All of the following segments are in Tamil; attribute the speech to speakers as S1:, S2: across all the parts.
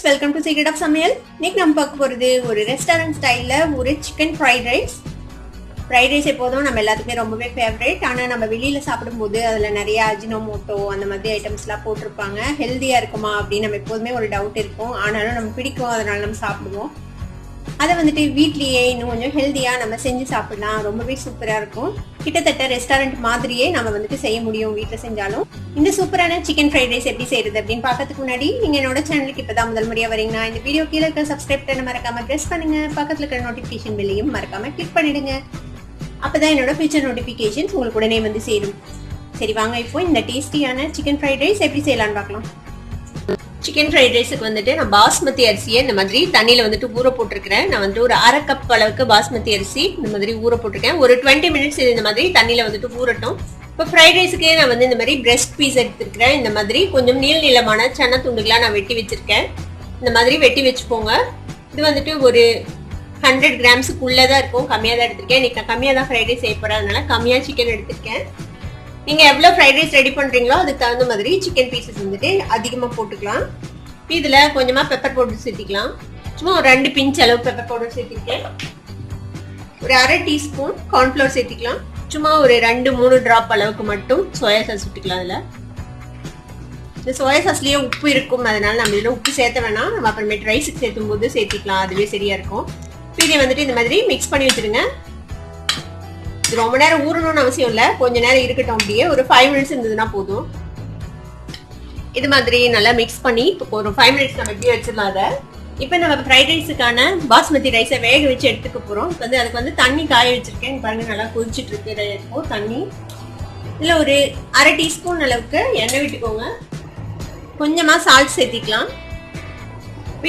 S1: friends, welcome to Secret of Samayal. இன்னைக்கு நம்ம பார்க்க போறது ஒரு ரெஸ்டாரன்ட் ஸ்டைல்ல ஒரு chicken fried rice. Fried rice எப்போதும் நம்ம எல்லாத்துக்குமே ரொம்பவே ஃபேவரட். ஆனா நம்ம வெளியில சாப்பிடும்போது அதுல நிறைய அஜினோ அந்த மாதிரி ஐட்டம்ஸ்லாம் போட்டிருப்பாங்க. ஹெல்தியா இருக்குமா அப்படின்னு நம்ம எப்போதுமே ஒரு டவுட் இருக்கும். ஆனாலும் நம்ம பிடிக்கும், அதனால நம்ம சாப்பிடுவோம். அதை வந்துட்டு வீட்லயே இன்னும் கொஞ்சம் ஹெல்தியா நம்ம செஞ்சு சாப்பிடலாம். ரொம்பவே சூப்பரா இருக்கும். கிட்டத்தட்ட ரெஸ்டாரண்ட் மாதிரியே நம்ம வந்துட்டு செய்ய முடியும் வீட்டுல செஞ்சாலும். இந்த சூப்பரான சிக்கன் ஃப்ரைட் ரைஸ் எப்படி செய்யறது அப்படின்னு பாக்கிறதுக்கு முன்னாடி நீங்க என்னோட சேனலுக்கு இப்பதான் முதல் முறையா வரீங்கன்னா இந்த வீடியோ கீழே இருக்க சப்ஸ்கிரைப் பண்ண மறக்காம பிரஸ் பண்ணுங்க. பக்கத்துல இருக்கிற நோட்டிபிகேஷன் பெல்லையும் மறக்காம கிளிக் பண்ணிடுங்க. அப்பதான் என்னோட ஃபியூச்சர் நோட்டிபிகேஷன்ஸ் உங்களுக்கு உடனே வந்து சேரும். சரி வாங்க இப்போ இந்த டேஸ்டியான சிக்கன் ஃப்ரைட் ரைஸ் எப்படி செய்யலாம்னு பார்க்கலாம். சிக்கன் ஃப்ரைட் ரைஸுக்கு வந்துட்டு நான் பாஸ்மதி அரிசியை இந்த மாதிரி தண்ணியில வந்துட்டு ஊற போட்டிருக்கிறேன். நான் வந்துட்டு ஒரு அரை கப் அளவுக்கு பாஸ்மதி அரிசி இந்த மாதிரி ஊற போட்டிருக்கேன். ஒரு 20 மினிட்ஸ் இந்த மாதிரி தண்ணியில வந்துட்டு ஊறட்டும். இப்போ ஃப்ரைட் ரைஸுக்கே நான் வந்து இந்த மாதிரி பிரெஸ்ட் பீஸ் எடுத்துருக்கிறேன். இந்த மாதிரி கொஞ்சம் நீளமான சன்னா துண்டுகளா நான் வெட்டி வச்சிருக்கேன். இந்த மாதிரி வெட்டி வச்சுக்கோங்க. இது வந்துட்டு ஒரு 100 கிராம்ஸுக்குள்ளதான் இருக்கும். கம்மியா தான் எடுத்திருக்கேன். இன்னைக்கு நான் கம்மியா தான் ஃப்ரைட் ரைஸ் செய்ய போறேன், அதனால கம்மியா சிக்கன் எடுத்திருக்கேன். நீங்க எவ்வளவு ஃப்ரைட் ரைஸ் ரெடி பண்றீங்களோ அதுக்கு தகுந்த மாதிரி சிக்கன் பீசஸ் வந்துட்டு அதிகமா போட்டுக்கலாம். இதுல கொஞ்சமா பெப்பர் பவுடர் சேர்த்திக்கலாம். சும்மா ஒரு 2 பிஞ்ச் அளவு பெப்பர் பவுடர் சேர்த்திருக்கேன். ஒரு அரை டீஸ்பூன் கார்ன்ஃபிளவர் சேர்த்திக்கலாம். சும்மா ஒரு 2-3 டிராப் அளவுக்கு மட்டும் சோயா சாஸ் விட்டுக்கலாம். அதுல இந்த சோயா சாஸ்லயே உப்பு இருக்கும், அதனால நம்ம இதுல உப்பு சேர்த்த வேணாம். நம்ம அப்புறமேட்டு ரைஸுக்கு சேர்த்தும் போது சேர்த்திக்கலாம், அதுவே சரியா இருக்கும். இதை வந்துட்டு இந்த மாதிரி மிக்ஸ் பண்ணி வச்சிருங்க. ரொம்ப நேரம் ஊறணும்னு அவசியம் இல்லை, கொஞ்ச நேரம் இருக்கட்டும். அப்படியே ஒரு 5 மினிட்ஸ் இருந்ததுன்னா போதும். இது மாதிரி நல்லா மிக்ஸ் பண்ணி இப்போ ஒரு 5 மினிட்ஸ் நம்ம எப்படியே வச்சிடலாம். அதை இப்போ நம்ம ஃப்ரைட் ரைஸுக்கான பாஸ்மதி ரைஸை வேக வச்சு எடுத்துக்க போறோம். இப்போ வந்து அதுக்கு வந்து தண்ணி காய வச்சிருக்கேன். பாருங்க, நல்லா கொதிச்சுட்டு இருக்கு தண்ணி. இதுல ஒரு அரை டீஸ்பூன் அளவுக்கு எண்ணெய் விட்டுக்கோங்க. கொஞ்சமா சால்ட் சேர்த்திக்கலாம்.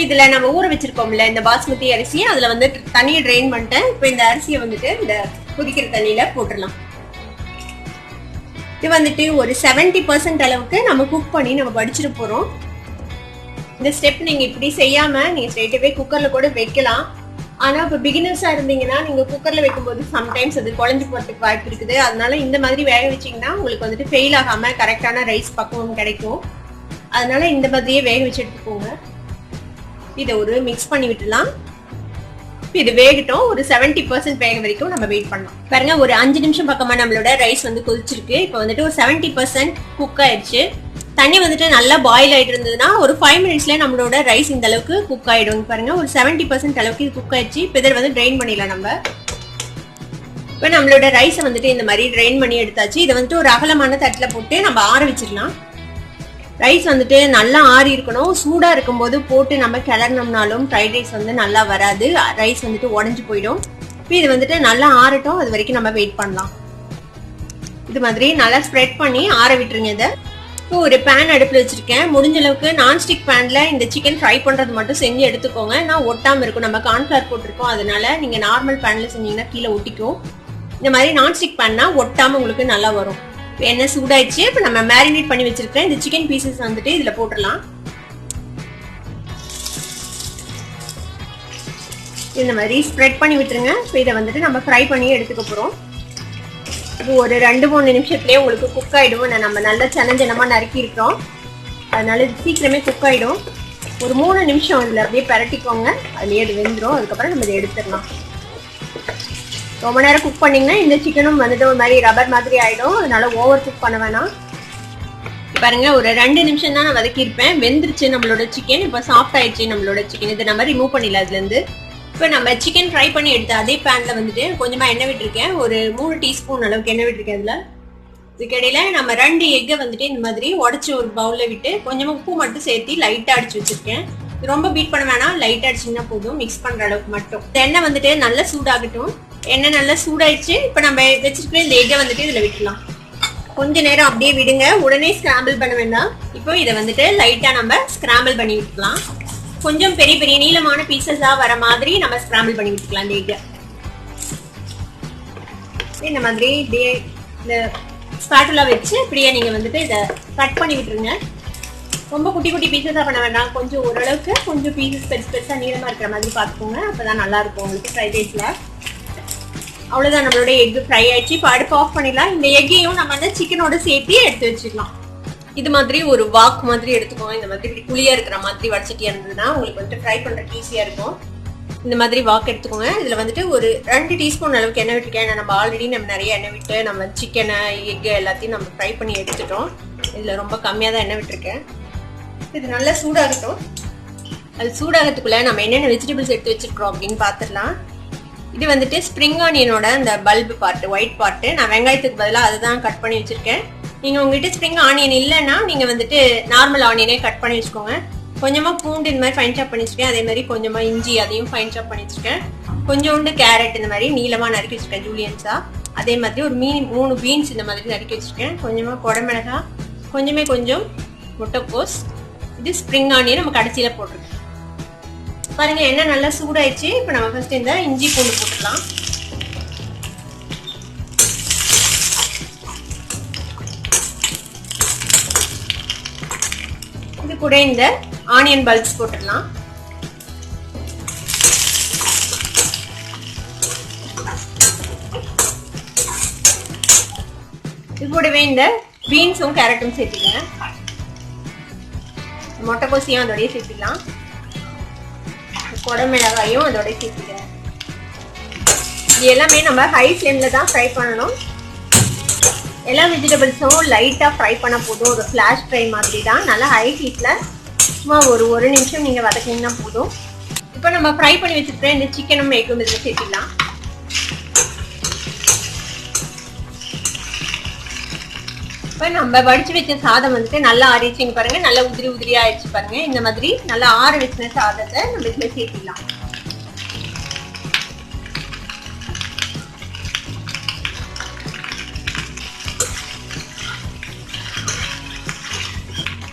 S1: இதுல நம்ம ஊற வச்சிருக்கோம்ல இந்த பாஸ்மதி அரிசியை அதுல வந்து தண்ணியை ட்ரெயின் பண்ணிட்டேன். இப்போ இந்த அரிசியை வந்துட்டு இந்த கொதிக்கிற தண்ணியில போட்டுடலாம். இது வந்துட்டு ஒரு 70% அளவுக்கு நம்ம குக் பண்ணி நம்ம வடிச்சிட்டு போறோம். இந்த ஸ்டெப் நீங்க இப்படி செய்யாம நீங்க ஸ்ட்ரெயிட்டாவே குக்கர்ல கூட வைக்கலாம். ஆனா இப்ப பிகினர்ஸா இருந்தீங்கன்னா நீங்க குக்கர்ல வைக்கும்போது சம்டைம்ஸ் அது குழஞ்சு போறதுக்கு வாய்ப்பு இருக்குது. அதனால இந்த மாதிரி வேக வச்சீங்கன்னா உங்களுக்கு வந்துட்டு ஃபெயில் ஆகாம கரெக்டான ரைஸ் பக்குவம் கிடைக்கும். அதனால இந்த மாதிரியே வேக வச்சு எடுத்துக்கோங்க. இதை ஒரு மிக்ஸ் பண்ணி விட்டுலாம். இது வேகட்டும். ஒரு 70% வேக வரைக்கும் நம்ம வெயிட் பண்ணலாம். பாருங்க, ஒரு 5 நிமிஷம் பக்கமா நம்மளோட ரைஸ் வந்து கொதிச்சிருக்கு. இப்போ வந்துட்டு ஒரு 70% குக் ஆயிடுச்சு. தண்ணி வந்துட்டு நல்லா பாயில் ஆயிட்டு இருந்ததுன்னா ஒரு 5 மினிட்ஸ்ல நம்மளோட ரைஸ் இந்த அளவுக்கு குக் ஆயிடும். பாருங்க, ஒரு 70% அளவுக்கு இது குக் ஆயிடுச்சு. இப்போ இதை வந்து ட்ரெயின் பண்ணிடலாம். நம்ம இப்போ நம்மளோட ரைஸை வந்துட்டு இந்த மாதிரி ட்ரெயின் பண்ணி எடுத்தாச்சு. இதை வந்துட்டு ஒரு அகலமான தட்டுல போட்டு நம்ம ஆற வச்சிடலாம். ரைஸ் வந்துட்டு நல்லா ஆறி இருக்கணும். சூடா இருக்கும் போது போட்டு நம்ம கிளறினோம்னாலும் ஃப்ரைட் ரைஸ் வந்து நல்லா வராது. ரைஸ் வந்துட்டு உடஞ்சு போயிடும். இப்போ இது வந்துட்டு நல்லா ஆறட்டும், அது வரைக்கும் நம்ம வெயிட் பண்ணலாம். இது மாதிரி நல்லா ஸ்ப்ரெட் பண்ணி ஆற விட்டுருங்க. இதை இப்போ ஒரு பேன் அடுப்புல வச்சிருக்கேன். முடிஞ்ச அளவுக்கு நான்ஸ்டிக் பேன்ல இந்த சிக்கன் ஃப்ரை பண்றது மட்டும் செஞ்சு எடுத்துக்கோங்க. நான் ஒட்டாம இருக்கும். நம்ம கார்ன்ஃபிளவர் போட்டிருக்கோம், அதனால நீங்க நார்மல் பேன்ல செஞ்சீங்கன்னா கீழே ஒட்டிக்கும். இந்த மாதிரி நான்ஸ்டிக் பேன்னா ஒட்டாம உங்களுக்கு நல்லா வரும். எண்ணெய் சூடாயிடுச்சு. இப்ப நம்ம மேரினேட் பண்ணி வச்சிருக்கேன் இந்த சிக்கன் பீசஸ் வந்துட்டு இதுல போட்டுடலாம். இந்த மாதிரி ஸ்ப்ரெட் பண்ணி விட்டுருங்க. இப்போ இதை வந்துட்டு நம்ம ஃப்ரை பண்ணி எடுத்துக்க போறோம். இப்போ ஒரு 2-3 நிமிஷத்துலயே உங்களுக்கு குக் ஆயிடும். நம்ம நல்லா சின்னமா நறுக்கி இருக்கிறோம், அதனால இது சீக்கிரமே குக் ஆயிடும். ஒரு 3 நிமிஷம் இதுல அப்படியே பரட்டிக்கோங்க. அதுலயே அது வெந்துடும். அதுக்கப்புறம் நம்ம இதை எடுத்துடலாம். ரொம்ப நேரம் குக் பண்ணீங்கன்னா இந்த சிக்கனும் வந்துட்டு ஒரு மாதிரி ரப்பர் மாதிரி ஆயிடும். அதனால ஓவர் குக் பண்ண வேணாம். பாருங்க, ஒரு 2 நிமிஷம் தான் நான் வதக்கியிருப்பேன். வெந்துருச்சு நம்மளோட சிக்கன். இப்போ சாஃப்ட் ஆயிடுச்சு நம்மளோட சிக்கன். இதை நம்ம ரிமூவ் பண்ணிடலாம் அதுல இருந்து. இப்போ நம்ம சிக்கன் ஃப்ரை பண்ணி எடுத்து அதே பேன்ல வந்துட்டு கொஞ்சமா எண்ணெய் விட்டுருக்கேன். ஒரு 3 டீஸ்பூன் அளவுக்கு எண்ணெய் விட்டுருக்கேன். இதுல இதுக்கிடையில நம்ம 2 எக்கை வந்துட்டு இந்த மாதிரி உடச்சி ஒரு பவுல்ல விட்டு கொஞ்சமா உப்பு மட்டும் சேர்த்து லைட்டா அடிச்சு வச்சிருக்கேன். ரொம்ப பீட் பண்ண வேணாம், லைட்டா அடிச்சிங்கன்னா போதும், மிக்ஸ் பண்ற அளவுக்கு மட்டும். எண்ணெய் வந்துட்டு நல்லா சூடாகட்டும். எண்ணெய் நல்லா சூடாயிடுச்சு. இப்போ நம்ம வச்சிருக்கிற இந்த எக்கை வந்துட்டு இதுல விட்டுலாம். கொஞ்ச நேரம் அப்படியே விடுங்க, உடனே ஸ்கிராம்பிள் பண்ண வேண்டாம். இப்போ இதை வந்துட்டு லைட்டா நம்ம ஸ்கிராம்பிள் பண்ணி விட்டுக்கலாம். கொஞ்சம் பெரிய பெரிய நீளமான பீசஸா வர மாதிரி நம்ம ஸ்கிராம்பிள் பண்ணி விட்டுக்கலாம். இந்த எக்கை இந்த மாதிரி இப்படியே இந்த ஸ்பாட்டுலா வச்சு இப்படியே நீங்க வந்துட்டு இதை கட் பண்ணி விட்டுருங்க. ரொம்ப குட்டி குட்டி பீசஸா பண்ண வேண்டாம். கொஞ்சம் ஓரளவுக்கு கொஞ்சம் பீசஸ் பெருசா நீளமா இருக்கிற மாதிரி பார்த்துக்கோங்க. அப்பதான் நல்லா இருக்கும் உங்களுக்கு ஃப்ரைட் ரைஸ்ல. அவ்வளவுதான், நம்மளோட எக் ஃப்ரை ஆயிடுச்சு. இப்போ அடுப்பு ஆஃப் பண்ணிடலாம். இந்த எக்கையும் நம்ம வந்து சிக்கனோட சேர்த்து எடுத்து வச்சுக்கலாம். இது மாதிரி ஒரு வாக் மாதிரி எடுத்துக்கோங்க. இந்த மாதிரி இப்படி குழியா இருக்கிற மாதிரி வடச்சட்டி இருந்ததுன்னா உங்களுக்கு வந்துட்டு ஃப்ரை பண்றதுக்கு ஈஸியா இருக்கும். இந்த மாதிரி வாக் எடுத்துக்கோங்க. இதுல வந்துட்டு ஒரு 2 டீஸ்பூன் அளவுக்கு எண்ணெய் விட்டுருக்கேன். நம்ம ஆல்ரெடி நிறைய எண்ணெய் விட்டு நம்ம சிக்கனை எக் எல்லாத்தையும் நம்ம ஃப்ரை பண்ணி எடுத்துட்டோம். இதுல ரொம்ப கம்மியா தான் எண்ணெய் விட்டுருக்கேன். இது நல்லா சூடாகட்டும். அது சூடாகிறதுக்குள்ள நம்ம என்னென்ன வெஜிடபிள்ஸ் எடுத்து வச்சிருக்கிறோம் அப்படின்னு பாத்துடலாம். இது வந்துட்டு ஸ்ப்ரிங் ஆனியனோட அந்த பல்பு பார்ட், ஒயிட் பார்ட். நான் வெங்காயத்துக்கு பதிலாக அதுதான் கட் பண்ணி வச்சிருக்கேன். நீங்க உங்ககிட்ட ஸ்ப்ரிங் ஆனியன் இல்லைன்னா நீங்க வந்துட்டு நார்மல் ஆனியனே கட் பண்ணி வச்சுக்கோங்க. கொஞ்சமா பூண்டு இந்த மாதிரி ஃபைன் சாப் பண்ணி வச்சிருக்கேன். அதே மாதிரி கொஞ்சமா இஞ்சி அதையும் ஃபைன் சாப் பண்ணி வச்சிருக்கேன். கொஞ்சோண்டு கேரட் இந்த மாதிரி நீளமா நறுக்கி வச்சிருக்கேன் ஜூலியன்ஸா. அதே மாதிரி ஒரு 3 பீன்ஸ் இந்த மாதிரி நறுக்கி வச்சிருக்கேன். கொஞ்சமா குடமிளகாய், கொஞ்சம் முட்டைக்கோஸ். இது ஸ்ப்ரிங் ஆனியன் நம்ம கடைசியில போட்டிருக்கோம். பாருங்க எண்ணெய் நல்லா சூடாயிடுச்சு. இப்போ நம்ம ஃபர்ஸ்ட் இந்த இஞ்சி பூண்டு போட்டுக்கலாம். இது கூட இந்த ஆனியன் பல்ப்ஸ் போட்டுடலாம். இது கூடவே இந்த பீன்ஸும் கேரட்டும் சேர்த்துக்கங்க. முட்டைக்கோசியும் அதோடய சேர்த்துக்கலாம். குடமிளகாயும் அதோட சேர்த்துக்கங்க. இது எல்லாமே நம்ம ஹை ஃப்ளேம்ல தான் ஃப்ரை பண்ணணும். எல்லா வெஜிடபிள்ஸும் லைட்டா ஃப்ரை பண்ண போதும். ஒரு ஃபிளாஷ் ஃப்ரை மாதிரி தான். நல்லா ஹை ஹீட்ல சும்மா ஒரு நிமிஷம் நீங்க வதக்கிங்கன்னா போதும். இப்போ நம்ம ஃப்ரை பண்ணி வச்சிருக்கிற இந்த சிக்கனும் எக்கும் இதில் சேர்த்துக்கலாம். இப்போ நம்ம வடிச்சு வச்ச சாதம் வந்துட்டு நல்லா ஆறிச்சுங்க பாருங்க. நல்லா உதிரியா ஆயிடுச்சு பாருங்க. இந்த மாதிரி நல்லா ஆற வச்ச சாதத்தை நம்ம இதுல சேர்த்திடலாம்.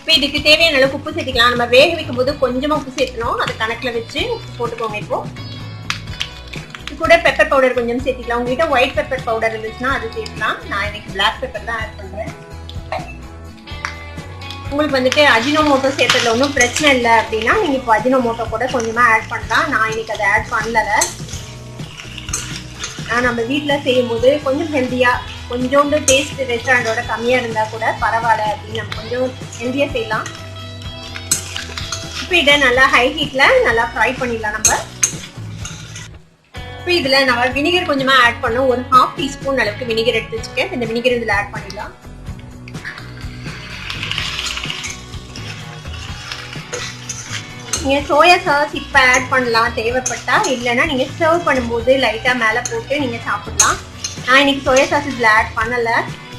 S1: இப்போ இதுக்கு தேவையான அளவுக்கு உப்பு சேர்த்துக்கலாம். நம்ம வேக வைக்கும் போது கொஞ்சமா உப்பு சேர்த்தணும். அது கணக்குல வச்சு உப்பு போட்டுக்கோங்க. இப்போ இது கூட பெப்பர் பவுடர் கொஞ்சம் சேர்த்துக்கலாம். உங்ககிட்ட ஒயிட் பெப்பர் பவுடர் இருந்துச்சுன்னா அது சேர்க்கலாம். நான் இன்னைக்கு பிளாக் பெப்பர் தான் ஆட் பண்றேன். உங்களுக்கு வந்துட்டு அஜினோ மோட்டோ சேர்த்ததுல ஒன்றும் பிரச்சனை இல்லை அப்படின்னா நீங்க இப்போ அஜினோ மோட்டோ கூட கொஞ்சமா ஆட் பண்ணலாம். நான் இன்னைக்கு அதை ஆட் பண்ணல. நான் நம்ம வீட்டில் செய்யும் போது கொஞ்சம் ஹெல்த்தியா, கொஞ்சோண்டு டேஸ்ட் ரெஸ்டாரண்டோட கம்மியா இருந்தா கூட பரவாயில்ல அப்படின்னு நம்ம கொஞ்சம் ஹெல்த்தியா செய்யலாம். இப்போ இதை நல்லா ஹை ஹீட்ல நல்லா ஃப்ரை பண்ணிடலாம் நம்ம. இப்போ இதுல நம்ம வினிகர் கொஞ்சமா ஆட் பண்ணோம். ஒரு 1/2 டீஸ்பூன் அளவுக்கு வினிகர் எடுத்து வச்சுக்கேன். இந்த வினிகர் இதுல ஆட் பண்ணிடலாம். நீங்க சோயா சாஸ் இப்ப ஆட் பண்ணலாம் தேவைப்பட்டா. இல்லைன்னா நீங்க சர்வ் பண்ணும்போது லைட்டா மேல போட்டு நீங்க சாப்பிடலாம். நான் இன்னைக்கு சோயா சாஸ் இதுல ஆட் பண்ணல.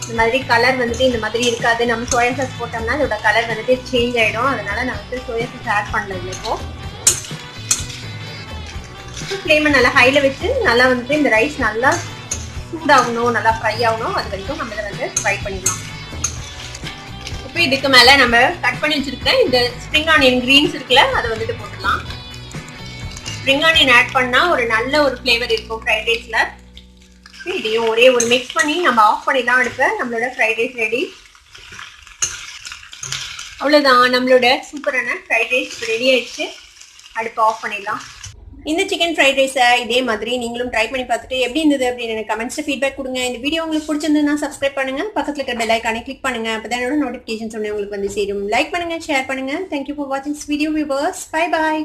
S1: இந்த மாதிரி கலர் வந்துட்டு இந்த மாதிரி இருக்காது. நம்ம சோயா சாஸ் போட்டோம்னா இதோட கலர் வந்துட்டு சேஞ்ச் ஆயிடும். அதனால நான் வந்து சோயா சாஸ் ஆட் பண்ணல. இப்போ ஃப்ளேமை நல்லா ஹைல வச்சு நல்லா வந்துட்டு இந்த ரைஸ் நல்லா சூடாகணும், நல்லா ஃப்ரை ஆகணும். அது வரைக்கும் நம்ம இதை வந்து ஃப்ரை பண்ணிடலாம். இப்போ இதுக்கு மேல நம்ம கட் பண்ணி வச்சிருக்க இந்த ஸ்ப்ரிங் ஆனியன் கிரீன்ஸ் இருக்குல்ல அதை வந்துட்டு போட்டுடலாம். ஸ்ப்ரிங் ஆனியன் ஆட் பண்ணா ஒரு நல்ல ஒரு ஃப்ளேவர் இருக்கும் ஃப்ரைட் ரைஸ்ல. இதையும் ஒரே ஒரு மிக்ஸ் பண்ணி நம்ம ஆஃப் பண்ணிடலாம் அடுப்பை. நம்மளோட ஃப்ரைட் ரைஸ் ரெடி. அவ்வளோதான், நம்மளோட சூப்பரான ஃப்ரைட் ரைஸ் ரெடி ஆயிடுச்சு. அடுப்பை ஆஃப் பண்ணிடலாம். இந்த சிக்கன் ஃப்ரைட் ரைஸை இதே மாதிரி நீங்களும் ட்ரை பண்ணி பார்த்துட்டு எப்படி இருந்தது அப்படின்னு எனக்கு கமெண்ட்ஸில் ஃபீட்பேக் கொடுங்க. இந்த வீடியோ உங்களுக்கு பிடிச்சிருந்ததுன்னா சப்ஸ்கிரைப் பண்ணுங்க. பக்கத்தில் இருக்கிற பெல் ஐக்கானை கிளிக் பண்ணுங்க. அப்போ தான் என்னோட நோட்டிஃபிகேஷன்ஸ் உங்களுக்கு வந்து சேரும். லைக் பண்ணுங்க, ஷேர் பண்ணுங்க. தேங்க்யூ ஃபார் வாட்சிங் this video viewers. Bye bye.